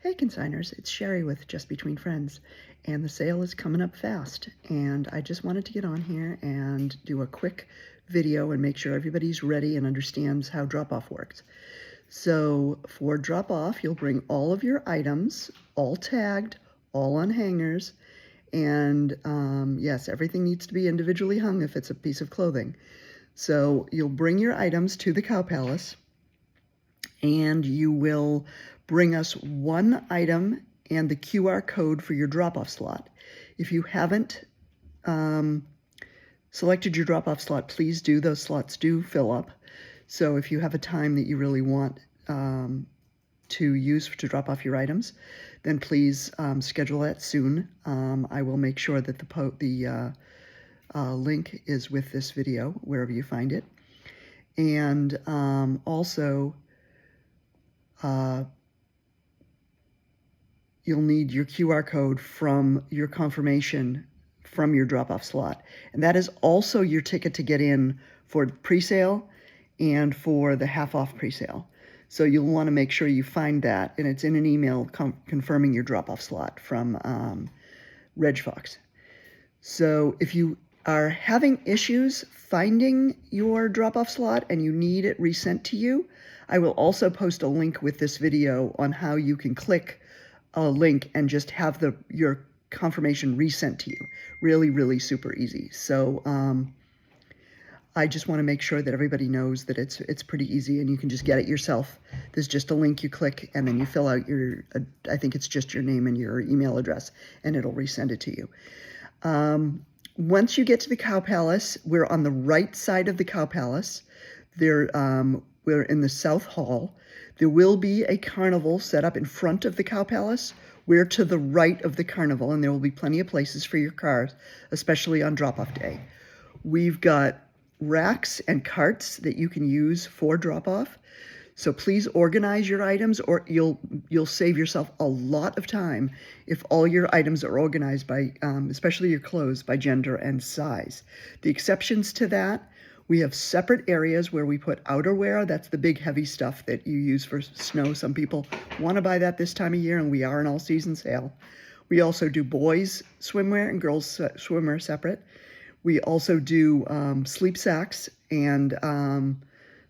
Hey consigners, it's Sherry with Just Between Friends, and the sale is coming up fast, and I just wanted to get on here and do a quick video and make sure everybody's ready and understands how drop-off works. So for drop-off, you'll bring all of your items, all tagged, all on hangers, and yes, everything needs to be individually hung if it's a piece of clothing. So you'll bring your items to the Cow Palace, and you will bring us one item and the QR code for your drop-off slot. If you haven't selected your drop-off slot, please do. Those slots do fill up. So if you have a time that you really want to use to drop off your items, then please schedule that soon. I will make sure that the link is with this video, wherever you find it. And also, you'll need your QR code from your confirmation from your drop-off slot. And that is also your ticket to get in for pre-sale and for the half-off pre-sale. So you'll want to make sure you find that, and it's in an email confirming your drop-off slot from Reg Fox. So if you are having issues finding your drop-off slot and you need it resent to you, I will also post a link with this video on how you can click a link and just have your confirmation resent to you. Really, really super easy. So I just want to make sure that everybody knows that it's pretty easy and you can just get it yourself. There's just a link you click and then you fill out your, I think it's just your name and your email address, and it'll resend it to you. Once you get to the Cow Palace, we're on the right side of the Cow Palace. We're in the South Hall. There will be a carnival set up in front of the Cow Palace. We're to the right of the carnival, and there will be plenty of places for your cars, especially on drop-off day. We've got racks and carts that you can use for drop-off. So please organize your items, or you'll save yourself a lot of time if all your items are organized by, especially your clothes, by gender and size. The exceptions to that, we have separate areas where we put outerwear. That's the big heavy stuff that you use for snow. Some people want to buy that this time of year, and we are an all-season sale. We also do boys swimwear and girls swimwear separate. We also do sleep sacks and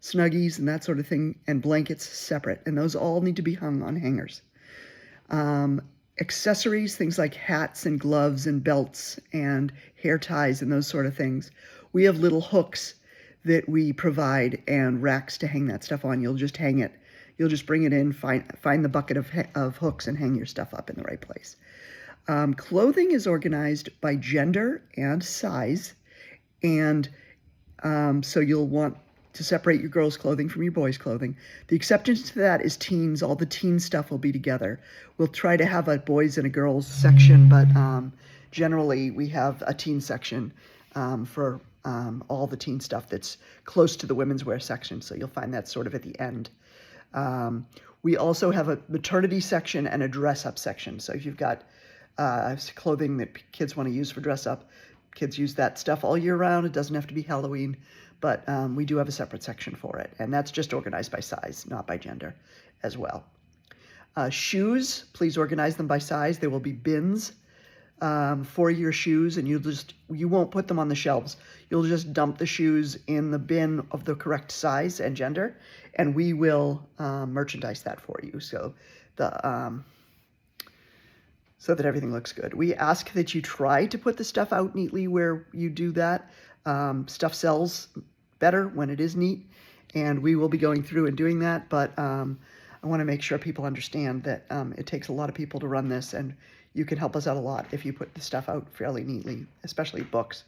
Snuggies and that sort of thing, and blankets separate, and those all need to be hung on hangers. Accessories, things like hats and gloves and belts and hair ties and those sort of things, we have little hooks that we provide and racks to hang that stuff on. You'll just hang it. You'll just bring it in, find the bucket of hooks and hang your stuff up in the right place. Clothing is organized by gender and size, and so you'll want to separate your girls' clothing from your boys' clothing. The exception to that is teens. All the teen stuff will be together. We'll try to have a boys and a girls section, but generally we have a teen section for all the teen stuff that's close to the women's wear section, so you'll find that sort of at the end. We also have a maternity section and a dress-up section. So if you've got clothing that kids want to use for dress-up, kids use that stuff all year round. It doesn't have to be Halloween, but we do have a separate section for it, and that's just organized by size, not by gender as well. Shoes, please organize them by size. There will be bins for your shoes, and you won't put them on the shelves. You'll just dump the shoes in the bin of the correct size and gender, and we will merchandise that for you. So so that everything looks good. We ask that you try to put the stuff out neatly where you do that. Stuff sells better when it is neat, and we will be going through and doing that, but I want to make sure people understand that it takes a lot of people to run this, and you can help us out a lot if you put the stuff out fairly neatly, especially books.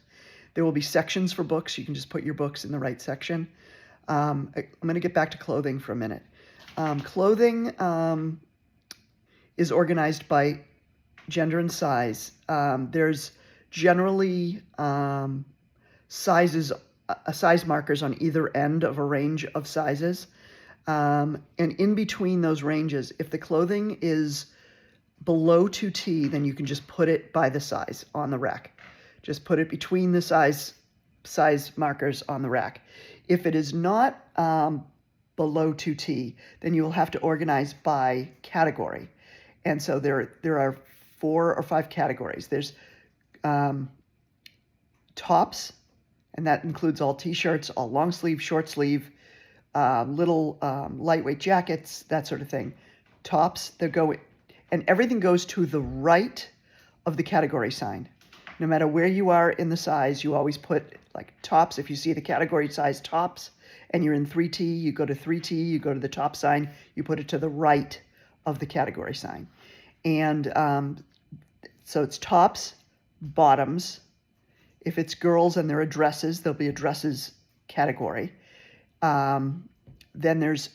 There will be sections for books. You can just put your books in the right section. I'm going to get back to clothing for a minute. Clothing is organized by gender and size. There's generally size markers on either end of a range of sizes. And in between those ranges, if the clothing is below 2T, then you can just put it by the size on the rack. Just put it between the size markers on the rack. If it is not below 2T, then you will have to organize by category. And so there are 4 or 5 categories. There's tops, and that includes all t-shirts, all long sleeve, short sleeve, little lightweight jackets, that sort of thing. Tops, and everything goes to the right of the category sign. No matter where you are in the size, you always put like tops. If you see the category size tops and you're in 3T, you go to 3T, you go to the top sign, you put it to the right of the category sign. And so it's tops, bottoms. If it's girls and there are dresses, there'll be a dresses category. Then there's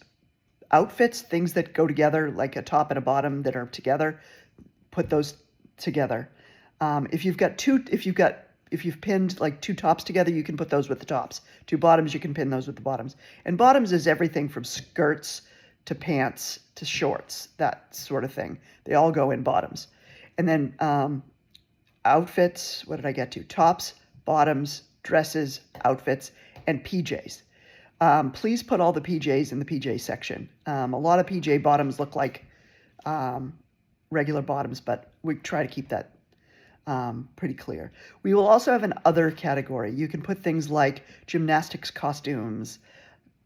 outfits, things that go together, like a top and a bottom that are together. Put those together. If you've pinned like 2 tops together, you can put those with the tops. 2 bottoms, you can pin those with the bottoms. And bottoms is everything from skirts to pants to shorts, that sort of thing. They all go in bottoms. And then outfits, what did I get to? Tops, bottoms, dresses, outfits, and PJs. Please put all the PJs in the PJ section. A lot of PJ bottoms look like regular bottoms, but we try to keep that pretty clear. We will also have an other category. You can put things like gymnastics costumes,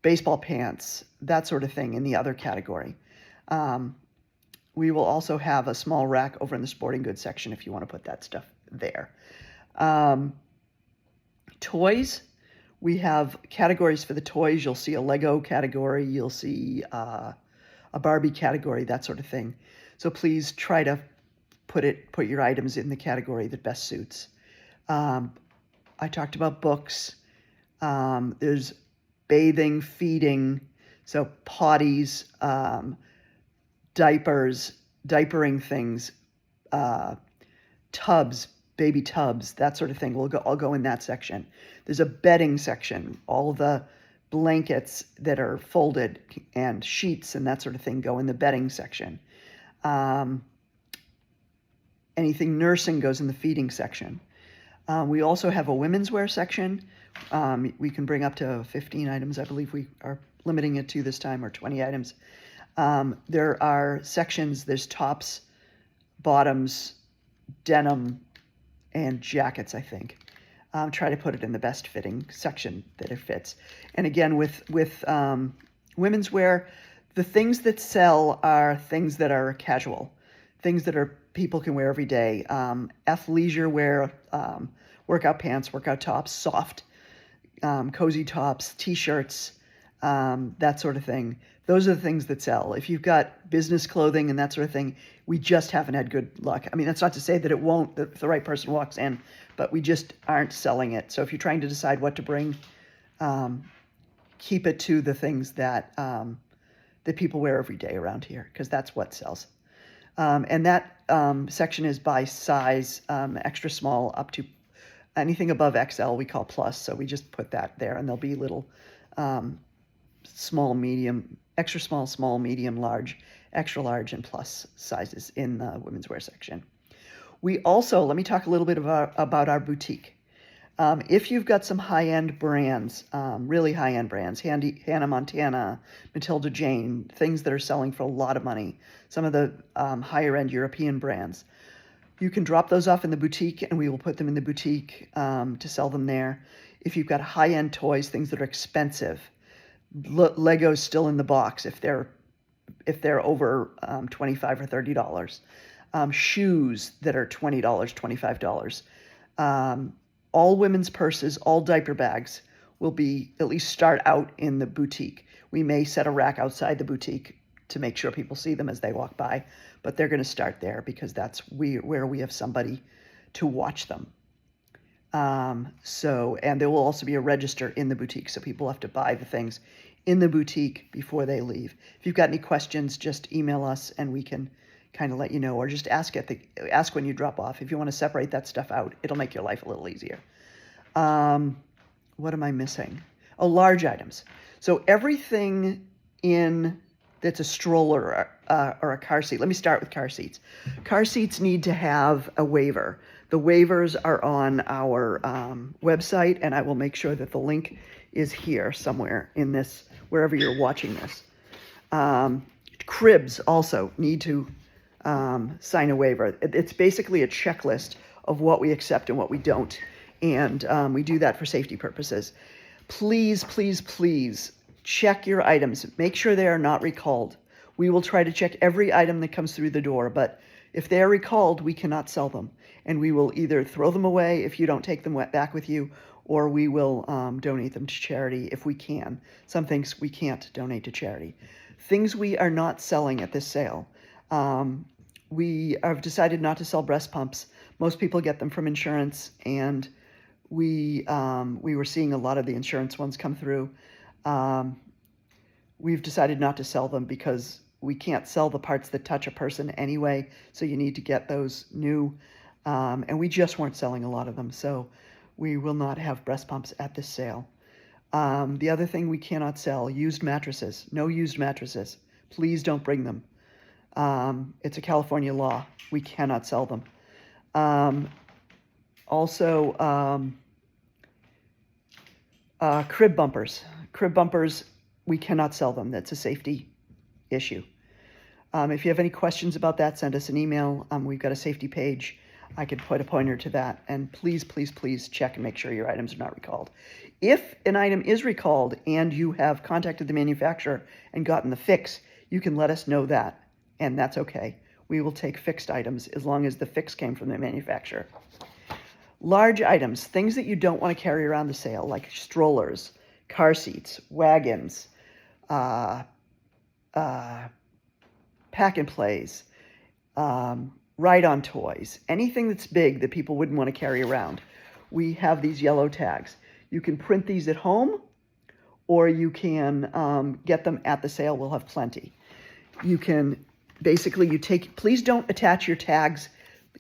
baseball pants, that sort of thing in the other category. We will also have a small rack over in the sporting goods section if you want to put that stuff there. Toys, we have categories for the toys. You'll see a Lego category. You'll see a Barbie category, that sort of thing. So please try to put your items in the category that best suits. I talked about books. There's bathing, feeding, so potties, diapers, diapering things, tubs, baby tubs, that sort of thing. I'll go in that section. There's a bedding section. All the blankets that are folded and sheets and that sort of thing go in the bedding section. Anything nursing goes in the feeding section. We also have a women's wear section. We can bring up to 15 items, I believe we are limiting it to this time, or 20 items. There are sections, there's tops, bottoms, denim, and jackets, I think. Try to put it in the best fitting section that it fits. And again, with women's wear, the things that sell are things that are casual, things that people can wear every day. Athleisure wear, workout pants, workout tops, soft, cozy tops, t-shirts, that sort of thing. Those are the things that sell. If you've got business clothing and that sort of thing, we just haven't had good luck. I mean, that's not to say that it won't if the right person walks in, but we just aren't selling it. So if you're trying to decide what to bring, keep it to the things that that people wear every day around here, because that's what sells. And that section is by size, extra small up to anything above XL we call plus. So we just put that there, and there'll be little small, medium, extra small, small, medium, large, extra large, and plus sizes in the women's wear section. We also, let me talk a little bit about our boutique. If you've got some high-end brands, really high-end brands, Hannah Montana, Matilda Jane, things that are selling for a lot of money, some of the higher-end European brands, you can drop those off in the boutique, and we will put them in the boutique to sell them there. If you've got high-end toys, things that are expensive, Legos still in the box if they're over $25 or $30. Shoes that are $20, $25. All women's purses, all diaper bags will be at least start out in the boutique. We may set a rack outside the boutique to make sure people see them as they walk by, but they're going to start there because that's where we have somebody to watch them. And there will also be a register in the boutique, so people have to buy the things in the boutique before they leave. If you've got any questions, just email us and we can kind of let you know, or just ask when you drop off. If you want to separate that stuff out, it'll make your life a little easier. What am I missing? Oh, large items. So everything that's a stroller or a car seat. Let me start with car seats. Car seats need to have a waiver. The waivers are on our website, and I will make sure that the link is here somewhere in this, wherever you're watching this. Cribs also need to sign a waiver. It's basically a checklist of what we accept and what we don't. And we do that for safety purposes. Please, please, please check your items. Make sure they are not recalled. We will try to check every item that comes through the door, but if they are recalled, we cannot sell them. And we will either throw them away if you don't take them back with you, or we will donate them to charity if we can. Some things we can't donate to charity. Things we are not selling at this sale. We have decided not to sell breast pumps. Most people get them from insurance, and we were seeing a lot of the insurance ones come through. We've decided not to sell them because we can't sell the parts that touch a person anyway, so you need to get those new. And we just weren't selling a lot of them, so we will not have breast pumps at this sale. The other thing we cannot sell, used mattresses. No used mattresses. Please don't bring them. It's a California law. We cannot sell them. Also, crib bumpers. Crib bumpers, we cannot sell them. That's a safety issue. If you have any questions about that, send us an email. We've got a safety page. I could put a pointer to that. And please, please, please check and make sure your items are not recalled. If an item is recalled and you have contacted the manufacturer and gotten the fix, you can let us know that, and that's okay. We will take fixed items as long as the fix came from the manufacturer. Large items, things that you don't want to carry around the sale, like strollers, car seats, wagons, pack and plays, ride-on toys, anything that's big that people wouldn't want to carry around. We have these yellow tags. You can print these at home, or you can get them at the sale. We'll have plenty. You can basically, please don't attach your tags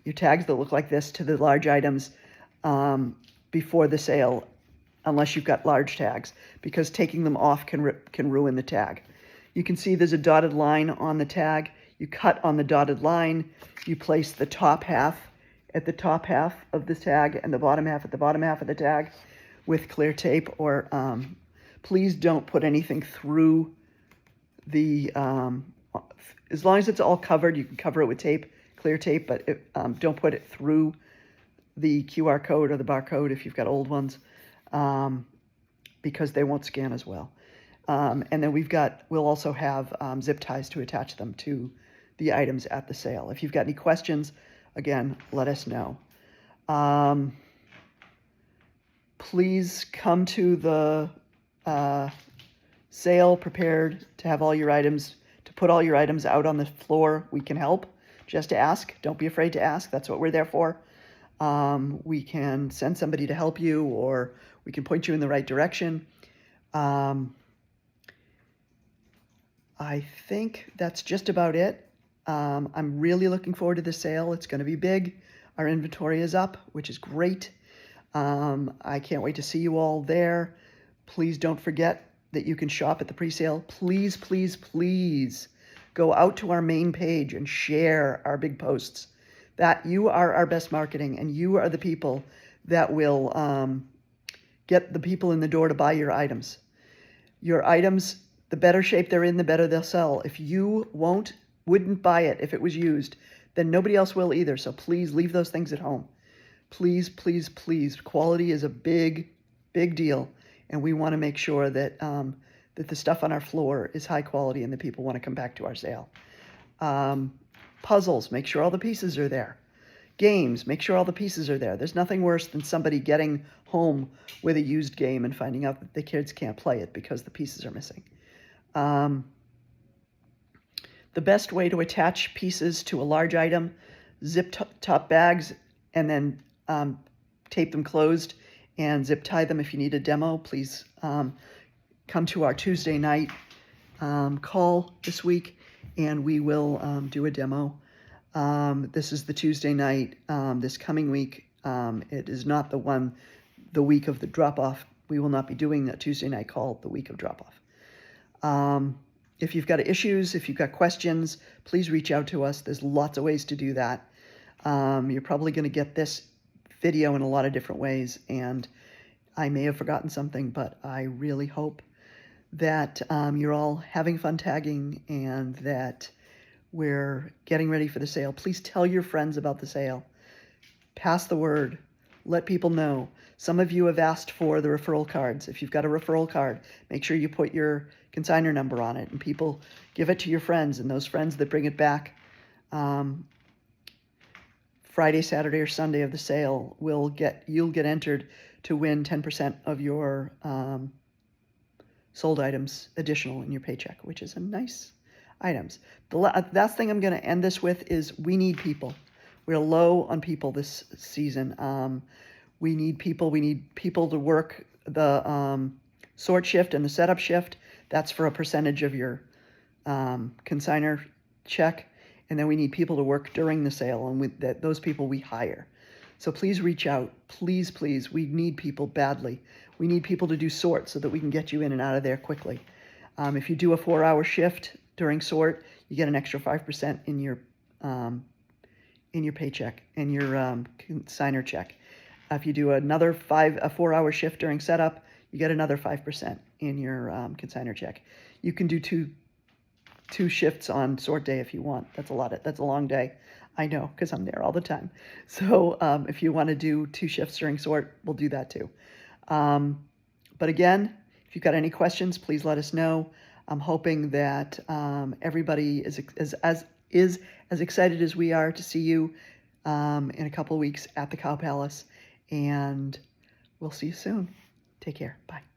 that look like this to the large items before the sale, unless you've got large tags, because taking them off can ruin the tag. You can see there's a dotted line on the tag. You cut on the dotted line. You place the top half at the top half of the tag and the bottom half at the bottom half of the tag with clear tape, or please don't put anything through the, as long as it's all covered, you can cover it with tape, clear tape, but don't put it through the QR code or the barcode if you've got old ones, because they won't scan as well. And then we'll also have zip ties to attach them to the items at the sale. If you've got any questions, again, let us know. Please come to the sale prepared to have all your items, to put all your items out on the floor. We can help. Just ask. Don't be afraid to ask. That's what we're there for. We can send somebody to help you, or we can point you in the right direction. I think that's just about it. I'm really looking forward to the sale. It's going to be big. Our inventory is up, which is great. I can't wait to see you all there. Please don't forget that you can shop at the pre-sale. Please, please, please go out to our main page and share our big posts. That you are our best marketing, and you are the people that will get the people in the door to buy your items. Your items, the better shape they're in, the better they'll sell. If you wouldn't buy it if it was used, then nobody else will either. So please leave those things at home. Please, please, please. Quality is a big, big deal, and we want to make sure that that the stuff on our floor is high quality and that people want to come back to our sale. Puzzles, make sure all the pieces are there. Games, make sure all the pieces are there. There's nothing worse than somebody getting home with a used game and finding out that the kids can't play it because the pieces are missing. The best way to attach pieces to a large item, zip top bags, and then tape them closed and zip tie them. If you need a demo, please come to our Tuesday night call this week, and we will do a demo. This is the Tuesday night this coming week. It is not the week of the drop-off. We will not be doing a Tuesday night call the week of drop-off. If you've got issues, if you've got questions, please reach out to us. There's lots of ways to do that. You're probably going to get this video in a lot of different ways, and I may have forgotten something, but I really hope that you're all having fun tagging, and that We're getting ready for the sale. Please tell your friends about the sale. Pass the word. Let people know. Some of you have asked for the referral cards. If you've got a referral card, make sure you put your consignor number on it, and people give it to your friends, and those friends that bring it back Friday, Saturday, or Sunday of the sale you'll get entered to win 10% of your sold items additional in your paycheck, which is a nice items. The last thing I'm going to end this with is we need people. We're low on people this season. We need people. We need people to work the sort shift and the setup shift. That's for a percentage of your consignor check. And then we need people to work during the sale, and with that, those people we hire. So please reach out. Please, please. We need people badly. We need people to do sort so that we can get you in and out of there quickly. If you do a 4-hour shift during sort, you get an extra 5% in your paycheck, in your consignor check. If you do a 4-hour shift during setup, you get another 5% in your consignor check. You can do two shifts on sort day if you want. That's a long day. I know, because I'm there all the time. So if you want to do 2 shifts during sort, we'll do that too. But again, if you've got any questions, please let us know. I'm hoping that everybody is as excited as we are to see you in a couple of weeks at the Cow Palace, and we'll see you soon. Take care. Bye.